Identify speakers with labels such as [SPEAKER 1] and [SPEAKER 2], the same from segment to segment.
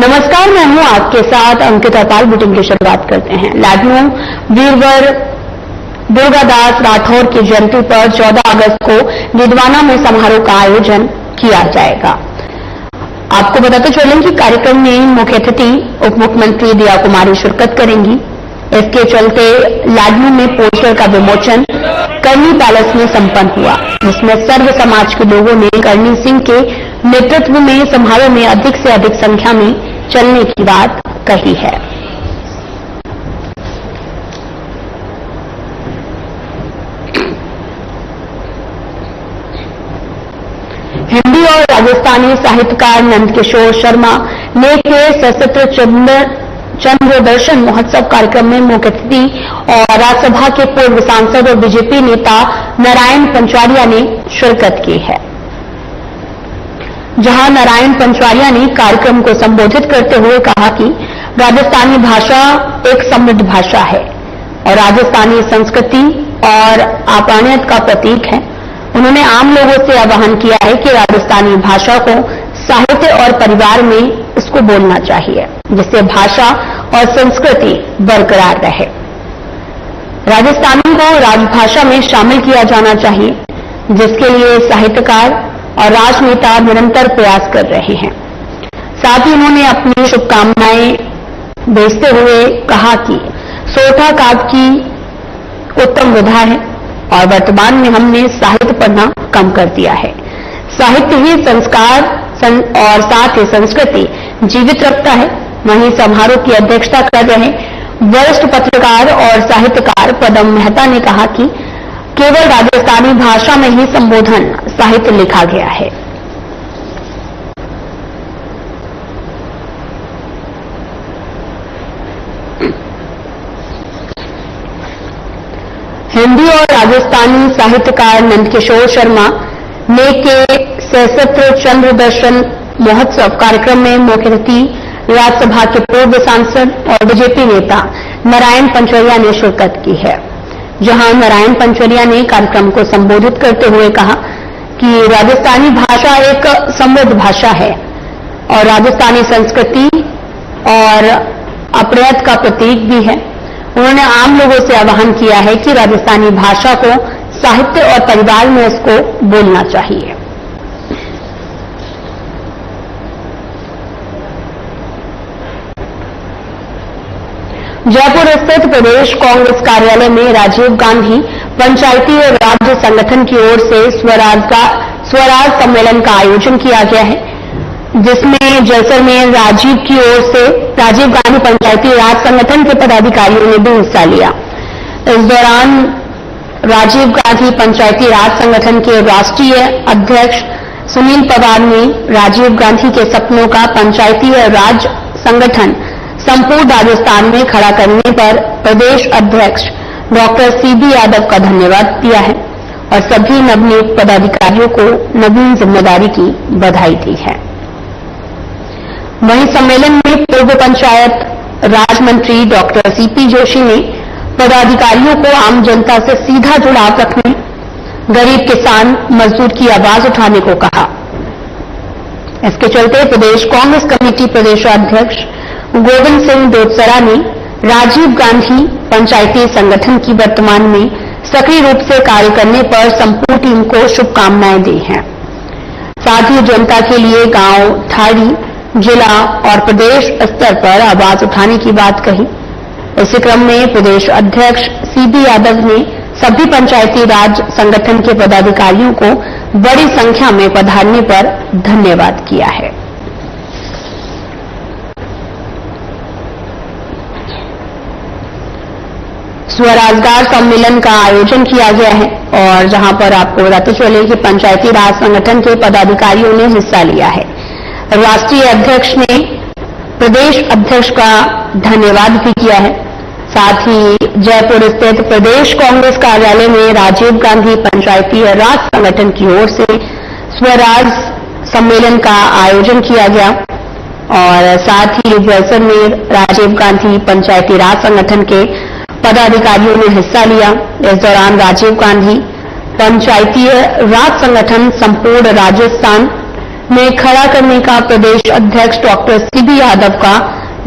[SPEAKER 1] नमस्कार, मैं हूं आपके साथ अंकिता पाल। बुलेटिन की शुरुआत करते हैं। लाडनू वीरवर दुर्गादास राठौर की जयंती पर 14 अगस्त को निधवाना में समारोह का आयोजन किया जाएगा। आपको बताते चलें कि कार्यक्रम में मुख्य अतिथि उप मुख्यमंत्री दिया कुमारी शिरकत करेंगी। इसके चलते लाडनू में पोस्टर का विमोचन करनी पैलेस में संपन्न हुआ, जिसमें सर्व समाज के लोगों ने करनी सिंह के नेतृत्व में समारोह में अधिक से अधिक संख्या में चलने की बात कही है। हिंदी और राजस्थानी साहित्यकार नंदकिशोर शर्मा ने के सशस्त्र चंद्र दर्शन महोत्सव कार्यक्रम में मुख्य अतिथि और राज्यसभा के पूर्व सांसद और बीजेपी नेता नारायण पंचवारिया ने शिरकत की है। जहां नारायण पंचवारिया ने कार्यक्रम को संबोधित करते हुए कहा कि राजस्थानी भाषा एक समृद्ध भाषा है और राजस्थानी संस्कृति और आपाणियत का प्रतीक है। उन्होंने आम लोगों से आह्वान किया है कि राजस्थानी भाषा को साहित्य और परिवार में इसको बोलना चाहिए, जिससे भाषा और संस्कृति बरकरार रहे। राजस्थानी को राजभाषा में शामिल किया जाना चाहिए, जिसके लिए साहित्यकार और राजनेता निरंतर प्रयास कर रहे हैं। साथ ही उन्होंने अपनी शुभकामनाएं भेजते हुए कहा कि सोठा काव्य की उत्तम विधा है और वर्तमान में हमने साहित्य पढ़ना कम कर दिया है। साहित्य ही संस्कार और साथ ही संस्कृति जीवित रखता है। वहीं समारोह की अध्यक्षता कर रहे वरिष्ठ पत्रकार और साहित्यकार पदम मेहता ने कहा कि केवल राजस्थानी भाषा में ही संबोधन साहित्य लिखा गया है। हिंदी और राजस्थानी साहित्यकार नंदकिशोर शर्मा ने के सशस्त्र चंद्र दर्शन महोत्सव कार्यक्रम में मुख्य अतिथि राज्यसभा के पूर्व सांसद और बीजेपी नेता नारायण पंचवारिया ने शिरकत की है। जहां नारायण पंचवारिया ने कार्यक्रम को संबोधित करते हुए कहा कि राजस्थानी भाषा एक समृद्ध भाषा है और राजस्थानी संस्कृति और अपणियत का प्रतीक भी है। उन्होंने आम लोगों से आह्वान किया है कि राजस्थानी भाषा को साहित्य और परिवार में इसको बोलना चाहिए। जयपुर स्थित प्रदेश कांग्रेस कार्यालय में राजीव गांधी पंचायती और राज्य संगठन की ओर से स्वराज सम्मेलन का आयोजन किया गया है, जिसमें जैसलमेर राजीव की ओर से राजीव गांधी पंचायती राज संगठन के पदाधिकारियों ने भी हिस्सा लिया। इस दौरान राजीव गांधी पंचायती राज संगठन के राष्ट्रीय अध्यक्ष सुनील पवार ने राजीव गांधी के सपनों का पंचायती राज संगठन संपूर्ण राजस्थान में खड़ा करने पर प्रदेश अध्यक्ष डॉक्टर सीबी यादव का धन्यवाद दिया है और सभी नवनियुक्त पदाधिकारियों को नवीन जिम्मेदारी की बधाई दी है। वहीं सम्मेलन में पूर्व पंचायत राज मंत्री डॉक्टर सीपी जोशी ने पदाधिकारियों को आम जनता से सीधा जुड़ाव रखने, गरीब किसान मजदूर की आवाज उठाने को कहा। इसके चलते प्रदेश कांग्रेस कमेटी प्रदेशाध्यक्ष गोविंद सिंह दोतसरा ने राजीव गांधी पंचायती संगठन की वर्तमान में सक्रिय रूप से कार्य करने पर संपूर्ण टीम को शुभकामनाएं दी हैं। साथ ही जनता के लिए गांव, थाड़ी, जिला और प्रदेश स्तर पर आवाज उठाने की बात कही। इसी क्रम में प्रदेश अध्यक्ष सीबी यादव ने सभी पंचायती राज संगठन के पदाधिकारियों को बड़ी संख्या में पधारने पर धन्यवाद किया है। स्वरोजगार सम्मेलन का आयोजन किया गया है और जहां पर आपको बताते चले कि पंचायती राज संगठन के पदाधिकारियों ने हिस्सा लिया है। राष्ट्रीय अध्यक्ष ने प्रदेश अध्यक्ष का धन्यवाद भी किया है। साथ ही जयपुर स्थित प्रदेश कांग्रेस कार्यालय में राजीव गांधी पंचायती राज संगठन की ओर से स्वराज सम्मेलन का आयोजन किया गया और साथ ही जैसलमेर राजीव गांधी पंचायती राज संगठन के पदाधिकारियों ने हिस्सा लिया। इस दौरान राजीव गांधी पंचायती राज संगठन संपूर्ण राजस्थान में खड़ा करने का प्रदेश अध्यक्ष डॉक्टर सीबी यादव का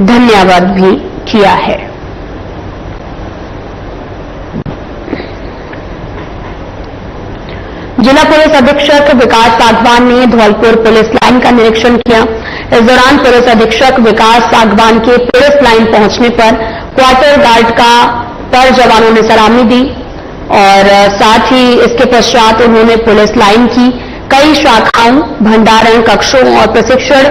[SPEAKER 1] धन्यवाद भी किया है। जिला पुलिस अधीक्षक विकास सागवान ने धौलपुर पुलिस लाइन का निरीक्षण किया। इस दौरान पुलिस अधीक्षक विकास सागवान के पुलिस लाइन पहुंचने पर क्वार्टर गार्ड का पर जवानों ने सलामी दी और साथ ही इसके पश्चात उन्होंने पुलिस लाइन की कई शाखाओं, भंडारण कक्षों और प्रशिक्षण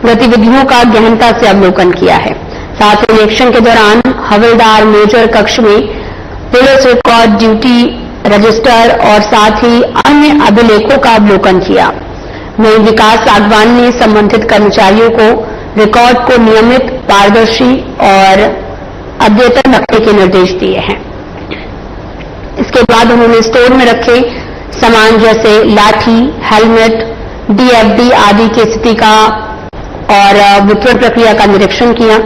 [SPEAKER 1] गतिविधियों का गहनता से अवलोकन किया है। साथ ही निरीक्षण के दौरान हवलदार मेजर कक्ष में पुलिस रिकॉर्ड, ड्यूटी रजिस्टर और साथ ही अन्य अभिलेखों का अवलोकन किया। वहीं विकास सागवान ने संबंधित कर्मचारियों को रिकॉर्ड को नियमित, पारदर्शी और अद्यतन रखने के निर्देश दिए हैं। इसके बाद उन्होंने स्टोर में रखे सामान जैसे लाठी, हेलमेट, डीएफडी आदि की स्थिति का और वितरण प्रक्रिया का निरीक्षण किया।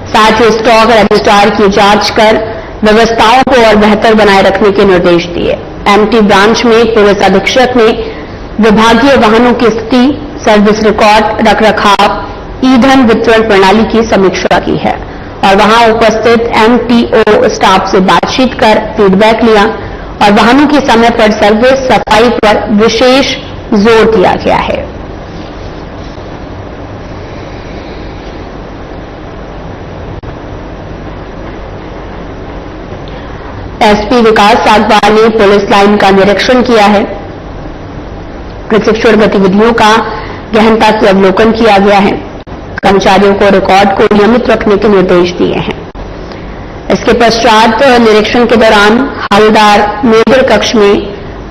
[SPEAKER 1] साथ ही स्टॉक रजिस्ट्रार की जांच कर व्यवस्थाओं को और बेहतर बनाए रखने के निर्देश दिए। एमटी ब्रांच में पुलिस अधीक्षक ने विभागीय वाहनों की स्थिति, सर्विस रिकॉर्ड, रखरखाव, ईंधन वितरण प्रणाली की समीक्षा की है और वहां उपस्थित एमटीओ स्टाफ से बातचीत कर फीडबैक लिया और वाहनों की समय पर सर्विस, सफाई पर विशेष जोर दिया गया है। एसपी विकास सागवान ने पुलिस लाइन का निरीक्षण किया है। प्रशिक्षण गतिविधियों का गहनता से अवलोकन किया गया है। कर्मचारियों को रिकॉर्ड को नियमित रखने के निर्देश दिए हैं। इसके पश्चात निरीक्षण के दौरान हवलदार मेजर कक्ष में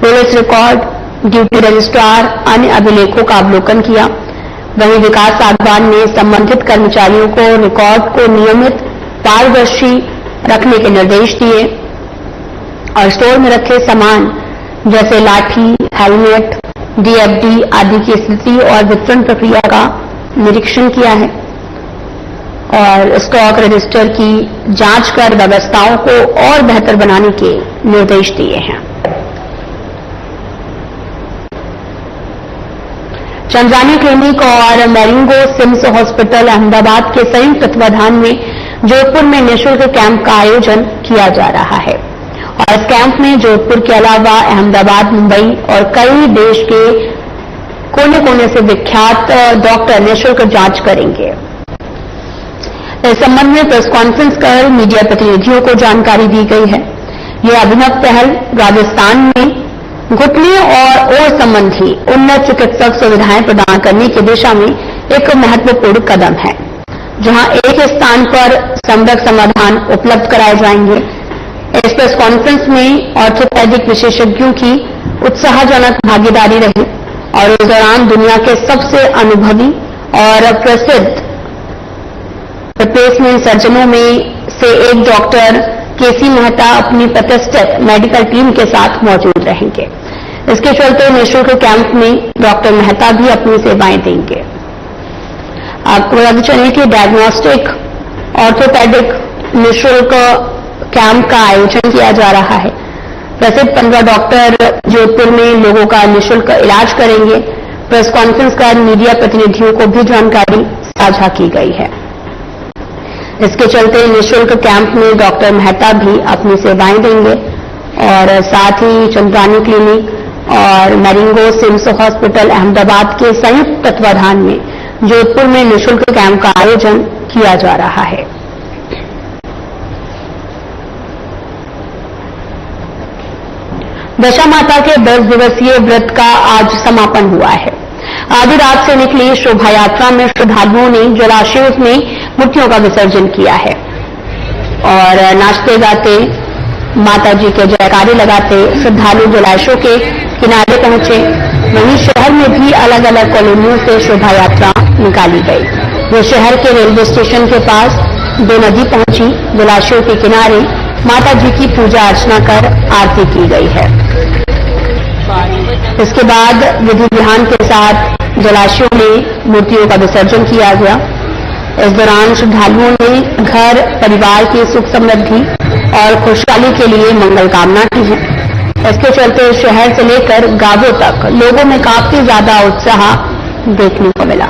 [SPEAKER 1] पुलिस रिकॉर्ड, ड्यूटी रजिस्ट्रार, अन्य अभिलेखों का अवलोकन किया। वहीं विकास सागवान ने संबंधित कर्मचारियों को रिकॉर्ड को नियमित, पारदर्शी रखने के निर्देश दिए और स्टोर में रखे सामान जैसे लाठी, हेलमेट, डीएफडी आदि की स्थिति और वितरण प्रक्रिया का निरीक्षण किया है और स्टॉक रजिस्टर की जांच कर व्यवस्थाओं को और बेहतर बनाने के निर्देश दिए हैं। चंद्रानी क्लिनिक और मैरिंगो सिम्स हॉस्पिटल अहमदाबाद के संयुक्त तत्वाधान में जोधपुर में निःशुल्क कैंप का आयोजन किया जा रहा है और इस कैंप में जोधपुर के अलावा अहमदाबाद, मुंबई और कई देश के कोने कोने से विख्यात डॉक्टर निःशुल्क जांच करेंगे। इस संबंध में प्रेस कॉन्फ्रेंस कर मीडिया प्रतिनिधियों को जानकारी दी गई है। यह अभिनव पहल राजस्थान में घुटने और ओर संबंधी उन्नत चिकित्सक सुविधाएं प्रदान करने की दिशा में एक महत्वपूर्ण कदम है, जहां एक स्थान पर समग्र समाधान उपलब्ध कराए जाएंगे। इस प्रेस कॉन्फ्रेंस में ऑर्थोपेडिक विशेषज्ञों की उत्साहजनक भागीदारी रही और इस दौरान दुनिया के सबसे अनुभवी और प्रसिद्ध रिप्लेसमेंट सर्जनों में से एक डॉक्टर केसी मेहता अपनी प्रतिष्ठित मेडिकल टीम के साथ मौजूद रहेंगे। इसके चलते निःशुल्क कैंप में डॉक्टर मेहता भी अपनी सेवाएं देंगे। आपको बता चलें कि डायग्नोस्टिक ऑर्थोपेडिक निःशुल्क कैंप का आयोजन किया जा रहा है। प्रसिद्ध 15 डॉक्टर जोधपुर में लोगों का निःशुल्क इलाज करेंगे। प्रेस कॉन्फ्रेंस कर मीडिया प्रतिनिधियों को भी जानकारी साझा की गई है। इसके चलते निःशुल्क कैंप में डॉक्टर मेहता भी अपनी सेवाएं देंगे और साथ ही चंद्रानी क्लिनिक और मैरिंगो सिम्स हॉस्पिटल अहमदाबाद के संयुक्त तत्वाधान में जोधपुर में निःशुल्क कैंप का आयोजन किया जा रहा है। दशा माता के 10 दिवसीय व्रत का आज समापन हुआ है। आधी रात से निकली शोभा यात्रा में श्रद्धालुओं ने जलाशयों में मूर्तियों का विसर्जन किया है और नाचते गाते माता जी के जयकारे लगाते श्रद्धालु जलाशयों के किनारे पहुंचे। वहीं शहर में भी अलग अलग कॉलोनियों से शोभा यात्रा निकाली गई। वो शहर के रेलवे स्टेशन के पास दो नदी पहुंची। जलाशयों के किनारे माता जी की पूजा अर्चना कर आरती की गई है। इसके बाद विधि विधान के साथ जलाशयों में मूर्तियों का विसर्जन किया गया। इस दौरान श्रद्धालुओं ने घर परिवार की सुख समृद्धि और खुशहाली के लिए मंगल कामना की है। इसके चलते शहर से लेकर गांवों तक लोगों में काफी ज्यादा उत्साह देखने को मिला।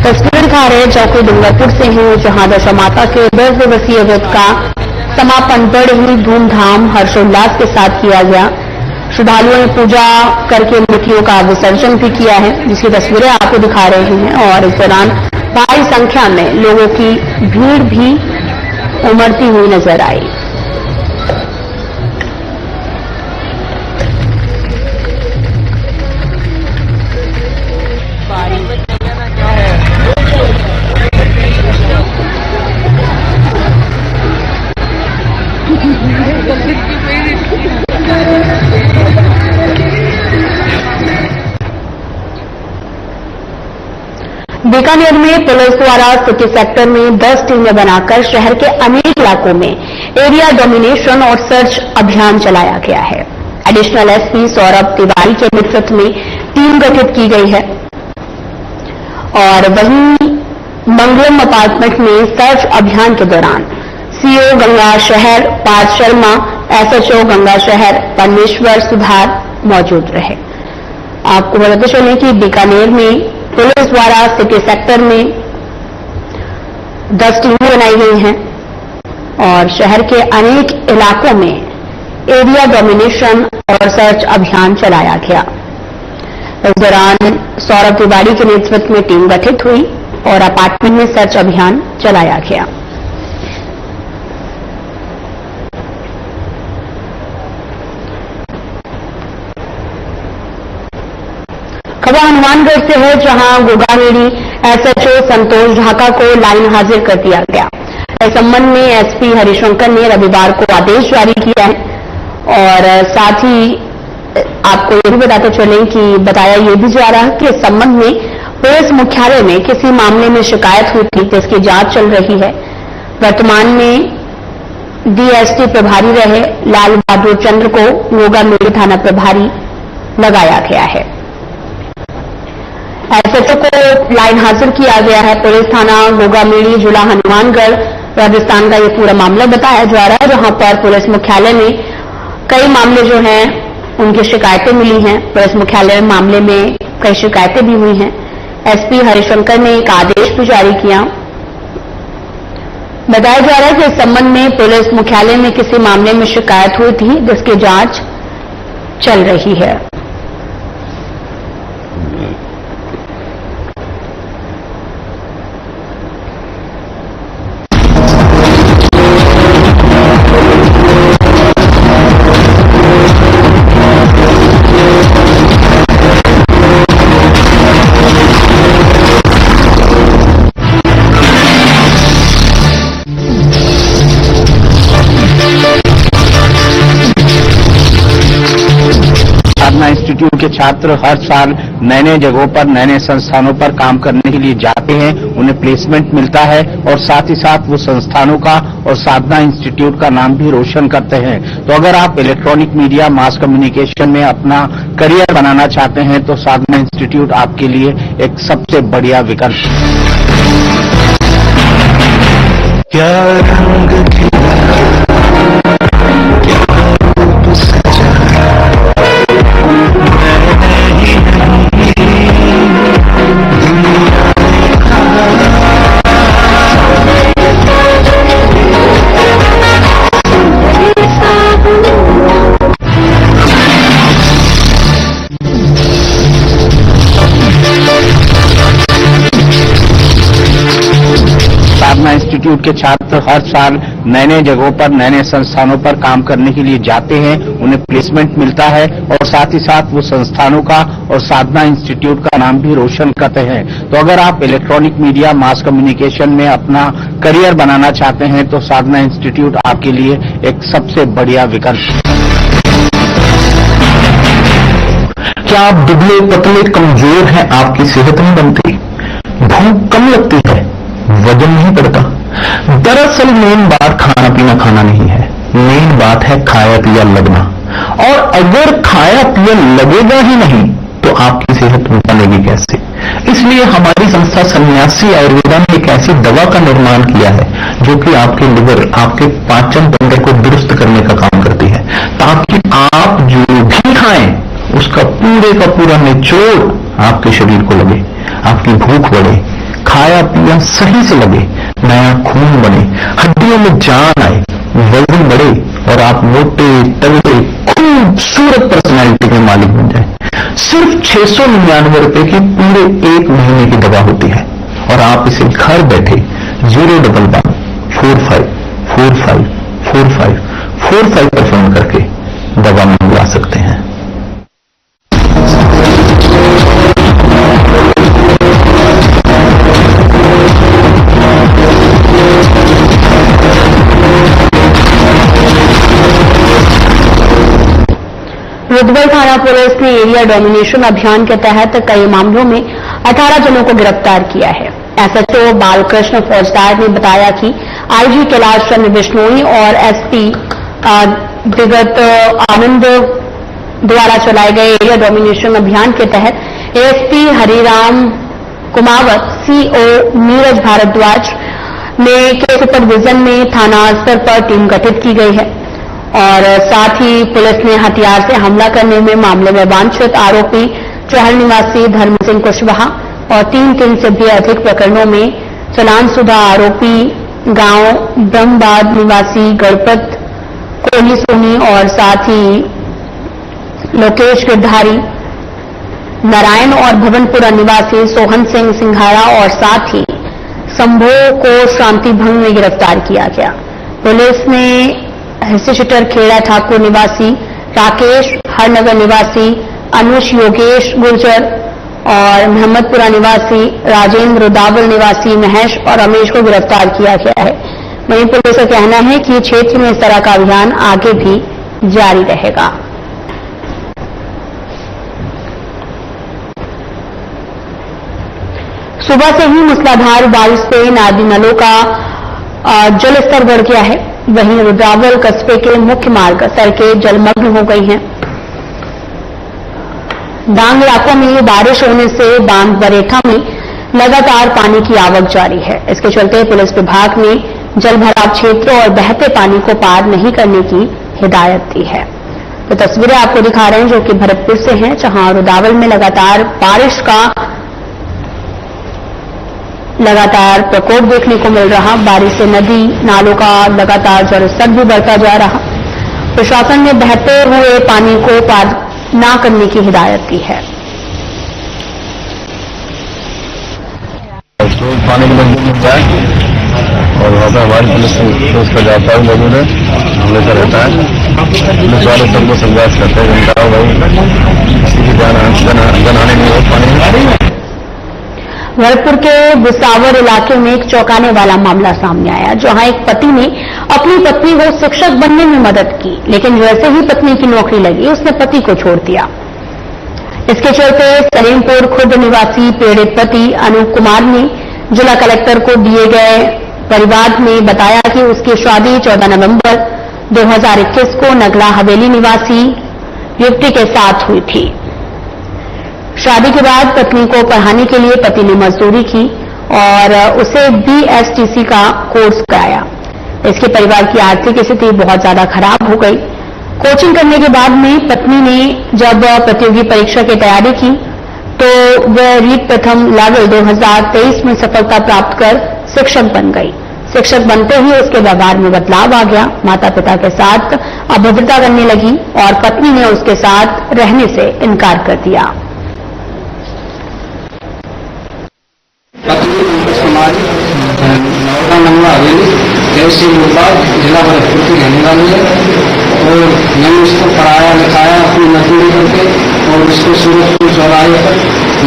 [SPEAKER 1] तस्वीर दिखा रहे चौकी डूंगरपुर से हैं, जहां दशा माता के 10 दिवसीय व्रत का समापन बड़े ही धूमधाम हर्षोल्लास के साथ किया गया। श्रद्धालुओं ने पूजा करके मूर्तियों का विसर्जन भी किया है, जिसकी तस्वीरें आपको दिखा रहे हैं। और इस दौरान भारी संख्या में लोगों की भीड़ भी उमड़ती हुई नजर आई। बीकानेर में पुलिस द्वारा सिटी सेक्टर में 10 टीमें बनाकर शहर के अनेक इलाकों में एरिया डोमिनेशन और सर्च अभियान चलाया गया है। एडिशनल एसपी सौरभ तिवारी के नेतृत्व में टीम गठित की गई है। और वहीं मंगलम अपार्टमेंट में सर्च अभियान के दौरान सीओ गंगा शहर पार्थ शर्मा, एसएचओ गंगा शहर परमेश्वर सुधार मौजूद रहे। आपको बताते चलें कि बीकानेर में पुलिस द्वारा सिटी सेक्टर में 10 टीमें बनाई गई हैं और शहर के अनेक इलाकों में एरिया डोमिनेशन और सर्च अभियान चलाया गया। इस दौरान सौरभ तिवारी के नेतृत्व में टीम गठित हुई और अपार्टमेंट में सर्च अभियान चलाया गया। खबर हनुमानगढ़ से है, जहां गोगामेड़ी एसएचओ संतोष ढाका को लाइन हाजिर कर दिया गया। इस संबंध में एसपी हरिशंकर ने रविवार को आदेश जारी किया है। और साथ ही आपको ये भी बताते चलें कि बताया ये भी जा रहा है कि इस संबंध में पुलिस मुख्यालय में किसी मामले में शिकायत हुई थी, जिसकी जांच चल रही है। वर्तमान में डीएसटी प्रभारी रहे लाल बहादुर चंद्र को गोगामेड़ी थाना प्रभारी लगाया गया है। एसएचओ को लाइन हाजिर किया गया है। पुलिस थाना गोगामेड़ी, जिला हनुमानगढ़, राजस्थान का ये पूरा मामला बताया जा रहा है, जहां पर पुलिस मुख्यालय में कई मामले जो हैं उनकी शिकायतें मिली हैं। पुलिस मुख्यालय मामले में कई शिकायतें भी हुई हैं। एसपी हरिशंकर ने एक आदेश भी जारी किया। बताया जा रहा है कि इस संबंध में पुलिस मुख्यालय में किसी मामले में शिकायत हुई थी, जिसकी जांच चल रही है।
[SPEAKER 2] इंस्टीट्यूट के छात्र हर साल नए नए जगहों पर, नए नए संस्थानों पर काम करने के लिए जाते हैं, उन्हें प्लेसमेंट मिलता है और साथ ही साथ वो संस्थानों का और साधना इंस्टीट्यूट का नाम भी रोशन करते हैं। तो अगर आप इलेक्ट्रॉनिक मीडिया, मास कम्युनिकेशन में अपना करियर बनाना चाहते हैं तो साधना इंस्टीट्यूट आपके लिए एक सबसे बढ़िया विकल्प है।
[SPEAKER 3] क्या रंग
[SPEAKER 2] इंस्टीट्यूट के छात्र हर साल नए नए जगहों पर, नए नए संस्थानों पर काम करने के लिए जाते हैं, उन्हें प्लेसमेंट मिलता है और साथ ही साथ वो संस्थानों का और साधना इंस्टीट्यूट का नाम भी रोशन करते हैं। तो अगर आप इलेक्ट्रॉनिक मीडिया, मास कम्युनिकेशन में अपना करियर बनाना चाहते हैं तो साधना इंस्टीट्यूट आपके लिए एक सबसे बढ़िया विकल्प है।
[SPEAKER 3] क्या आप दुबले पतले कमजोर हैं, आपकी सेहत नहीं बनती, भूख कम लगती है, वजन नहीं बढ़ता? दरअसल मेन बात खाना पीना खाना नहीं है, मेन बात है खाया पिया लगना। और अगर खाया पिया लगेगा ही नहीं तो आपकी सेहत बनेगी कैसे? इसलिए हमारी संस्था सन्यासी आयुर्वेदा ने एक ऐसी दवा का निर्माण किया है जो कि आपके लिवर, आपके पाचन तंत्र को दुरुस्त करने का काम करती है, ताकि आप जो भी खाएं उसका पूरे का पूरा निचोड़ आपके शरीर को लगे। आपकी भूख बढ़े, खाया पिया सही से लगे, नया खून बने, हड्डियों में जान आए, वजन बढ़े और आप मोटे तगड़े खूबसूरत पर्सनैलिटी के मालिक बन जाए। सिर्फ 699 रुपए की पूरे 1 महीने की दवा होती है और आप इसे घर बैठे 011 45 45 45 45 पर फोन करके दवा मंगवा सकते हैं।
[SPEAKER 1] रुद्रभर थाना पुलिस ने एरिया डोमिनेशन अभियान के तहत कई मामलों में 18 जनों को गिरफ्तार किया है। एसएचओ बालकृष्ण फौजदार ने बताया कि आईजी कैलाश चंद्र बिश्नोई और एसपी दिगत आनंद द्वारा चलाए गए एरिया डोमिनेशन अभियान के तहत एएसपी हरिराम कुमावत, सीओ नीरज भारद्वाज के सुपरविजन में थाना स्तर पर टीम गठित की गई है और साथ ही पुलिस ने हथियार से हमला करने में मामले में वांछित आरोपी चहल निवासी धर्म सिंह कुशवाहा और 3 से भी अधिक प्रकरणों में चालानशुदा आरोपी गांव ब्रह्मबाद निवासी गणपत कोहली सोनी और साथ ही लोकेश गिरधारी नारायण और भवनपुरा निवासी सोहन सिंह सिंघाड़ा और साथ ही संभो को शांति भंग में गिरफ्तार किया गया। पुलिस ने हिस्सेशटर खेड़ा ठाकुर निवासी राकेश, हरनगर निवासी अनुष योगेश गुर्जर और मोहम्मदपुरा निवासी राजेंद्र, रुदावल निवासी महेश और रमेश को गिरफ्तार किया गया है। वहीं पुलिस का कहना है कि क्षेत्र में इस तरह का अभियान आगे भी जारी रहेगा। सुबह से ही मूसलाधार बारिश से नदी नालों का जल स्तर बढ़ गया है। वहीं रुद्रावल कस्बे के मुख्य मार्ग सड़कें जलमग्न हो गई हैं। डांग इलाकों में बारिश होने से बांध बरेठा में लगातार पानी की आवक जारी है। इसके चलते पुलिस विभाग ने जलभराव क्षेत्र और बहते पानी को पार नहीं करने की हिदायत दी है। तो तस्वीरें आपको दिखा रहे हैं जो कि भरतपुर से हैं, जहां रुद्रावल में लगातार बारिश का प्रकोप देखने को मिल रहा। बारिश से नदी नालों का लगातार जलस्तर भी बढ़ता जा रहा। प्रशासन ने बहते हुए पानी को पार न करने की हिदायत दी है।
[SPEAKER 4] तो पानी की मजबूत मिल जाए और वहाँ पर हमारी पुलिस का जाता है मौजूद है, हमेशा रहता है। पुलिस वाले सबको संघर्ष करते हैं, घंटा भाई किसी की जान आने में बहुत पानी।
[SPEAKER 1] भरतपुर के बिसावर इलाके में एक चौंकाने वाला मामला सामने आया, जहां एक पति ने अपनी पत्नी को शिक्षक बनने में मदद की, लेकिन जैसे ही पत्नी की नौकरी लगी उसने पति को छोड़ दिया। इसके चलते सलेमपुर खुर्द निवासी पीड़ित पति अनूप कुमार ने जिला कलेक्टर को दिए गए परिवाद में बताया कि उसकी शादी 14 नवंबर 2021 को नगला हवेली निवासी युवती के साथ हुई थी। शादी के बाद पत्नी को पढ़ाने के लिए पति ने मजदूरी की और उसे BSTC का कोर्स कराया। इसके परिवार की आर्थिक स्थिति बहुत ज्यादा खराब हो गई। कोचिंग करने के बाद में पत्नी ने जब प्रतियोगी परीक्षा की तैयारी की तो वह रीट प्रथम लेवल 2023 में सफलता प्राप्त कर शिक्षक बन गई। शिक्षक बनते ही उसके व्यवहार में बदलाव आ गया। माता पिता के साथ अभद्रता करने लगी और पत्नी ने उसके साथ रहने से इनकार कर दिया।
[SPEAKER 5] नंगला हवेली तहसील मुबाद जिला भरतपुर की रहने वाली है और मैंने उसको पढ़ाया लिखाया अपनी मजदूरी करके और उसको सूरजपुर चौराहे पर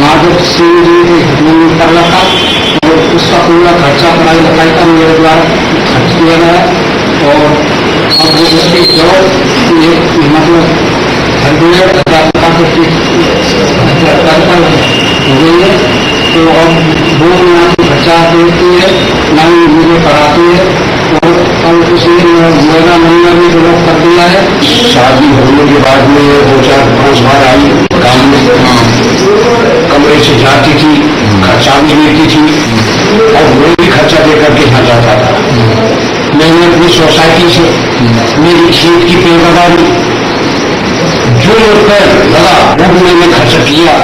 [SPEAKER 5] माधव सिंह जी के घर कर रखा और उसका पूरा खर्चा पढ़ाई लिखाई का मेरे द्वारा खर्च किया गया और अब उसकी जॉब मतलब हो गई है। तो अब वो यहाँ की खर्चा देती है, ना ही मुझे पढ़ाती है और अब उसने मेरा नंबर भी ब्लॉक कर दिया है।
[SPEAKER 4] शादी होने के बाद में 2-4 बार आई, काम में कमरे से जाती थी, खर्चा भी देती थी और मैं भी खर्चा दे करके यहाँ जाता था। मैंने अपनी सोसाइटी से मेरी खेत की पैदावारी जो रुपये लगा वो भी मैंने खर्च किया।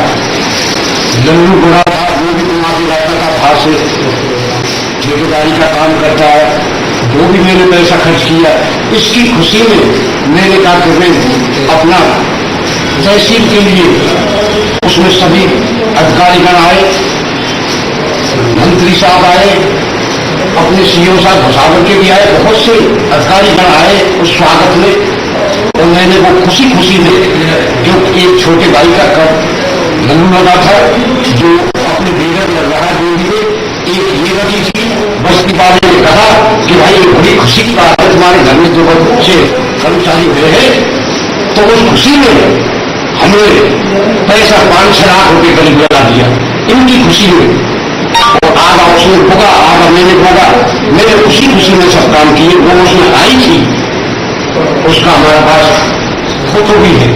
[SPEAKER 4] लल्लू बुरा था वो भी से ठेकेदारी का काम करता है, जो भी मैंने पैसा खर्च किया इसकी खुशी में मैंने कहा कि मैं अपना तहसील के लिए, उसमें सभी अधिकारीगण आए, मंत्री साहब आए, अपने सीओ साहब भुसावल के भी आए, बहुत से अधिकारीगण आए उस स्वागत में, और मैंने वो खुशी खुशी में जो एक छोटे भाई का मन लगा था, जो अपने बेगर लग रहा है, एक ये लगी थी बस्ती वाले ने कहा कि भाई ये बड़ी खुशी की बात है, तुम्हारे घर में जो बच्चे कर्मचारी हुए हैं, तो उस खुशी में हमने पैसा 5-6 लाख रुपए करीब लगा दिया इनकी खुशी में, और आधा उसने होगा, आधा मैंने होगा, मैंने खुशी खुशी में सब काम किए। वो उसमें आई थी, उसका हमारे पास फोटो भी है।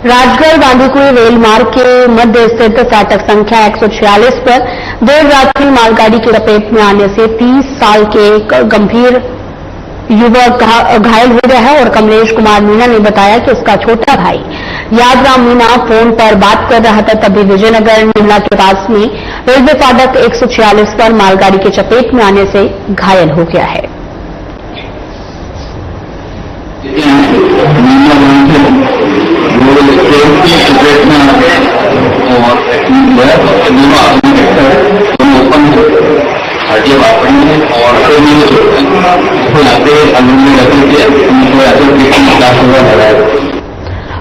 [SPEAKER 1] राजगढ़ बांदीकुई रेल मार्ग के मध्य स्थित फाटक संख्या 146 पर देर रात की मालगाड़ी की लपेट में आने से 30 साल के एक गंभीर युवक घायल हो गया है। और कमलेश कुमार मीणा ने बताया कि उसका छोटा भाई यादराम मीणा फोन पर बात कर रहा था, तभी विजयनगर निमला के पास में रेलवे फाटक 146 पर मालगाड़ी की चपेट में आने से घायल हो गया है।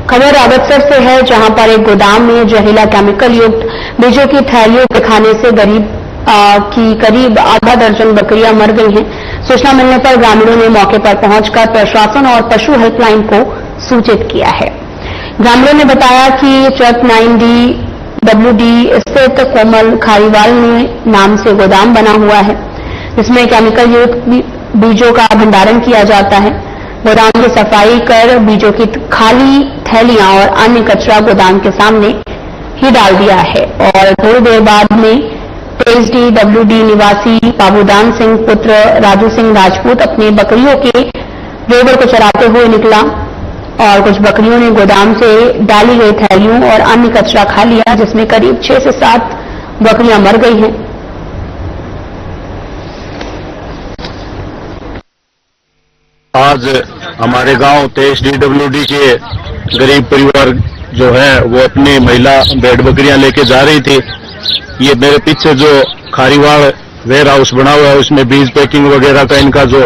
[SPEAKER 1] खबर अमृतसर से है, जहां पर एक गोदाम में जहरीला केमिकल युक्त बीजों की थैलियों के खाने से करीब आधा दर्जन बकरियां मर गई हैं। सूचना मिलने पर ग्रामीणों ने मौके पर पहुंचकर प्रशासन और पशु हेल्पलाइन को सूचित किया है। ग्रामीणों ने बताया कि चक 9D स्थित कोमल खारीवाल नाम से गोदाम बना हुआ है, जिसमें केमिकल युक्त बीजों का भंडारण किया जाता है। गोदाम की सफाई कर बीजों की खाली थैलियां और अन्य कचरा गोदाम के सामने ही डाल दिया है। और थोड़ी देर बाद में 23D निवासी बाबूदान सिंह पुत्र राजू सिंह राजपूत अपनी बकरियों के गोबर को चराते हुए निकला, और कुछ बकरियों ने गोदाम से डाली गई थैलियों और अन्य कचरा खा लिया, जिसमें करीब 6 से 7 बकरियां मर गई हैं।
[SPEAKER 2] आज हमारे गांव 23D के गरीब परिवार जो है वो अपनी महिला भेड़ बकरियां लेके जा रही थी। ये मेरे पीछे जो खारीवाड़ वेयर हाउस बना हुआ है उसमें बीज पैकिंग वगैरह का इनका जो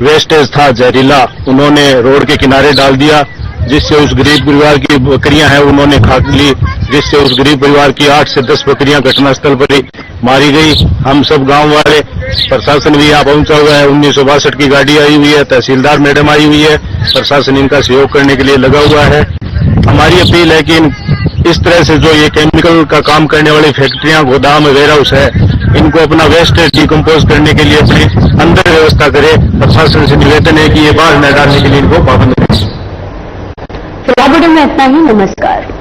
[SPEAKER 2] वेस्टेज था जहरीला, उन्होंने रोड के किनारे डाल दिया, जिससे उस गरीब परिवार की बकरियां हैं उन्होंने खा ली, जिससे उस गरीब परिवार की 8 से 10 बकरियां घटनास्थल पर ही मारी गई। हम सब गांव वाले, प्रशासन भी यहाँ पहुंचा हुआ है, 1962 की गाड़ी आई हुई है, तहसीलदार मैडम आई हुई है, प्रशासन इनका सहयोग करने के लिए लगा हुआ है। हमारी अपील है कि इस तरह से जो ये केमिकल का काम करने वाली फैक्ट्रियां, गोदाम, वेयर हाउस है, इनको अपना वेस्ट डिकम्पोज करने के लिए अपने अंदर व्यवस्था करे। प्रशासन से निवेदन है कि ये बाहर न डालने के लिए इनको पाबंद करें।
[SPEAKER 1] फिलहाल वीडियो में इतना ही। नमस्कार।